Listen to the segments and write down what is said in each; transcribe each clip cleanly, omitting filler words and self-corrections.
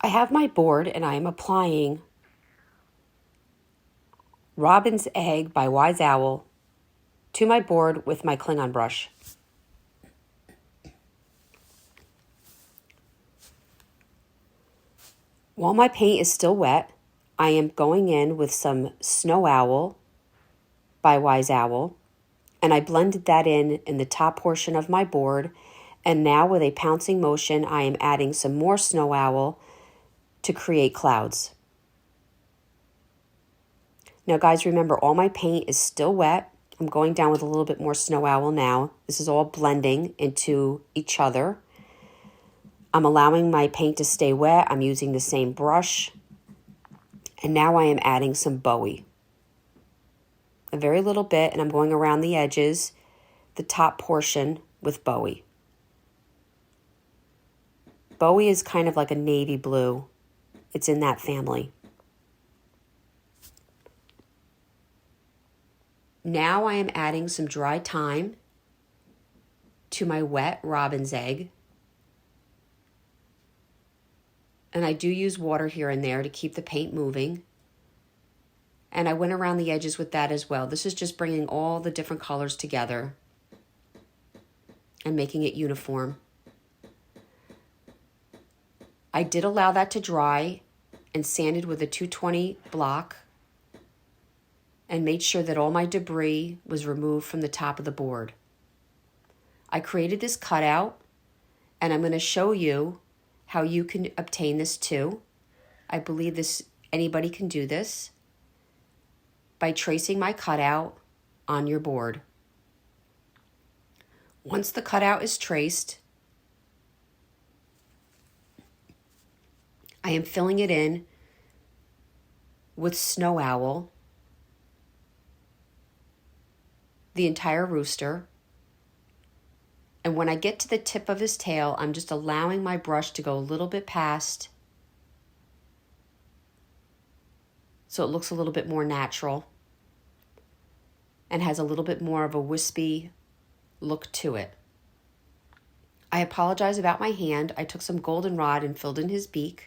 I have my board and I am applying Robin's Egg by Wise Owl to my board with my Klingon brush. While my paint is still wet, I am going in with some Snow Owl by Wise Owl, and I blended that in the top portion of my board, and now with a pouncing motion, I am adding some more Snow Owl to create clouds. Now guys, remember all my paint is still wet. I'm going down with a little bit more Snow Owl now. This is all blending into each other. I'm allowing my paint to stay wet. I'm using the same brush. And now I am adding some Bowie. A very little bit, and I'm going around the edges, the top portion with Bowie. Bowie is kind of like a navy blue. It's in that family. Now I am adding some dry thyme to my wet robin's egg. And I do use water here and there to keep the paint moving. And I went around the edges with that as well. This is just bringing all the different colors together and making it uniform. I did allow that to dry and sanded with a 220 block and made sure that all my debris was removed from the top of the board. I created this cutout, and I'm going to show you how you can obtain this too. I believe anybody can do this by tracing my cutout on your board. Once the cutout is traced, I am filling it in with Snow Owl, the entire rooster. And when I get to the tip of his tail, I'm just allowing my brush to go a little bit past so it looks a little bit more natural and has a little bit more of a wispy look to it. I apologize about my hand. I took some goldenrod and filled in his beak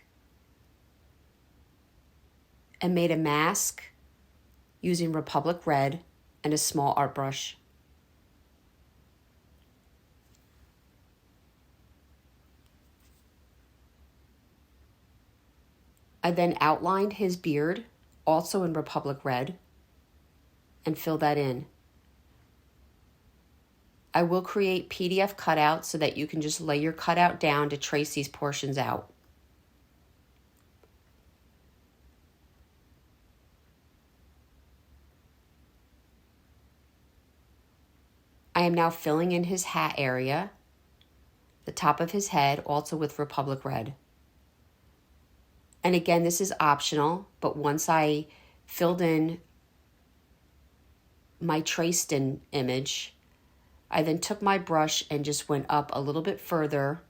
and made a mask using Republic Red and a small art brush. I then outlined his beard, also in Republic Red, and fill that in. I will create PDF cutouts so that you can just lay your cutout down to trace these portions out. I am now filling in his hat area, the top of his head, also with Republic Red. And again, this is optional, but once I filled in my traced in image, I then took my brush and just went up a little bit further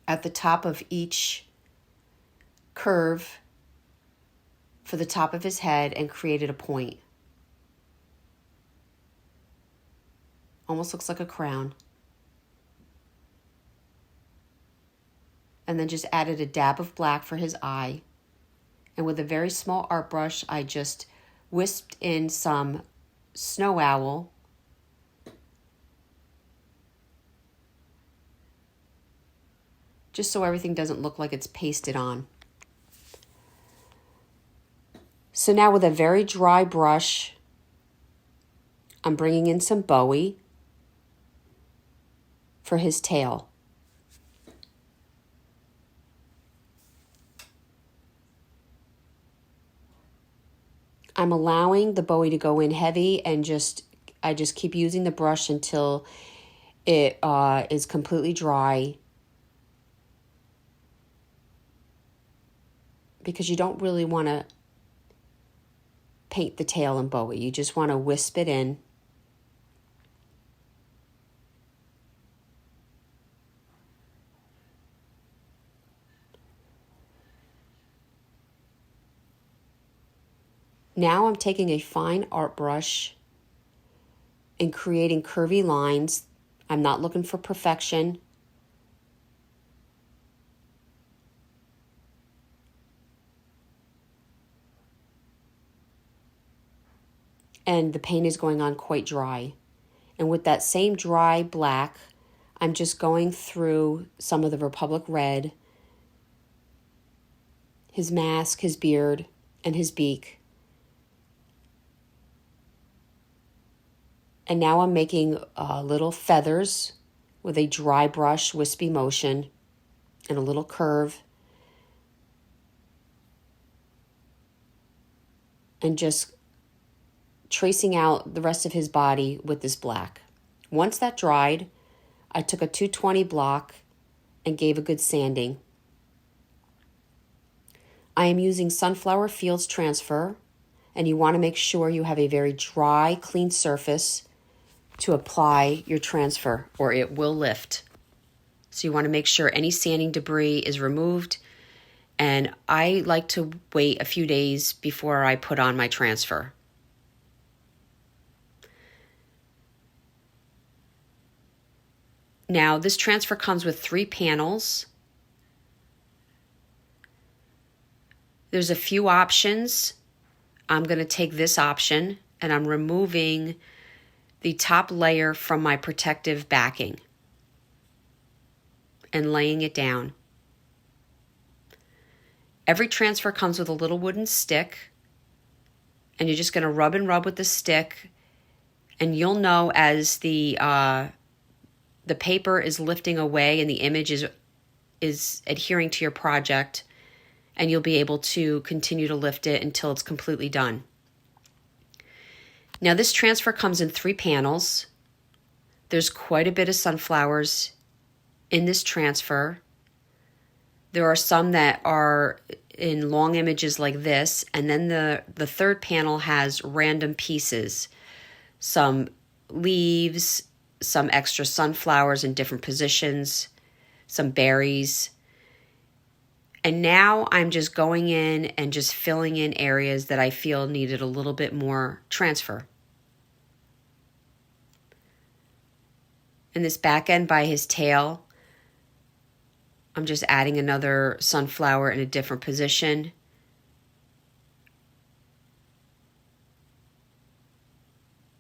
at the top of each curve for the top of his head and created a point. Almost looks like a crown. And then just added a dab of black for his eye. And with a very small art brush, I just wisped in some Snow Owl just so everything doesn't look like it's pasted on. So now with a very dry brush, I'm bringing in some Bowie for his tail. I'm allowing the Bowie to go in heavy and I just keep using the brush until it is completely dry, because you don't really want to paint the tail in Bowie. You just want to wisp it in. Now I'm taking a fine art brush and creating curvy lines. I'm not looking for perfection. and the paint is going on quite dry. And with that same dry black, I'm just going through some of the Republic Red, his mask, his beard, and his beak. And now I'm making little feathers with a dry brush, wispy motion, and a little curve. And just tracing out the rest of his body with this black. Once that dried, I took a 220 block and gave a good sanding. I am using Sunflower Fields Transfer, and you want to make sure you have a very dry, clean surface to apply your transfer, or it will lift. So you want to make sure any sanding debris is removed, and I like to wait a few days before I put on my transfer. Now, this transfer comes with 3 panels. There's a few options. I'm going to take this option, and I'm removing the top layer from my protective backing and laying it down. Every transfer comes with a little wooden stick, and you're just going to rub and rub with the stick, and you'll know as the paper is lifting away and the image is adhering to your project, and you'll be able to continue to lift it until it's completely done. Now, this transfer comes in 3 panels. There's quite a bit of sunflowers in this transfer. There are some that are in long images like this, and then the 3rd panel has random pieces, some leaves, some extra sunflowers in different positions, some berries. And now I'm just going in and just filling in areas that I feel needed a little bit more transfer. And this back end by his tail, I'm just adding another sunflower in a different position.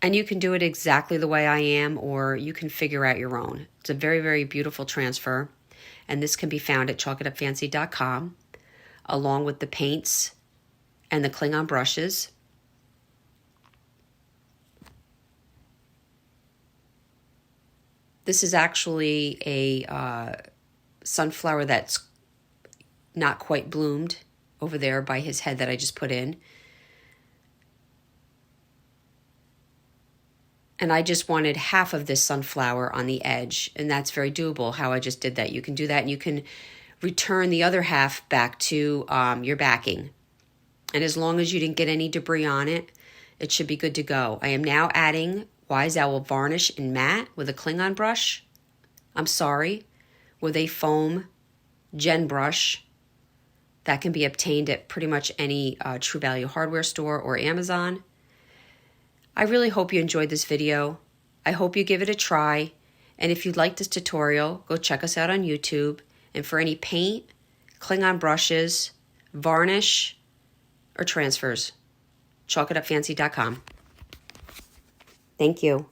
And you can do it exactly the way I am, or you can figure out your own. It's a very, very beautiful transfer. And this can be found at chalkitupfancy.com, along with the paints and the Klingon brushes. This is actually a sunflower that's not quite bloomed over there by his head that I just put in. And I just wanted half of this sunflower on the edge, and that's very doable how I just did that. You can do that, and you can return the other half back to your backing. And as long as you didn't get any debris on it, it should be good to go. I am now adding Wise Owl Varnish in matte with a Klingon brush. With a foam Gen brush that can be obtained at pretty much any True Value hardware store or Amazon. I really hope you enjoyed this video. I hope you give it a try. And if you like this tutorial, go check us out on YouTube. And for any paint, Klingon brushes, varnish, or transfers, chalkitupfancy.com. Thank you.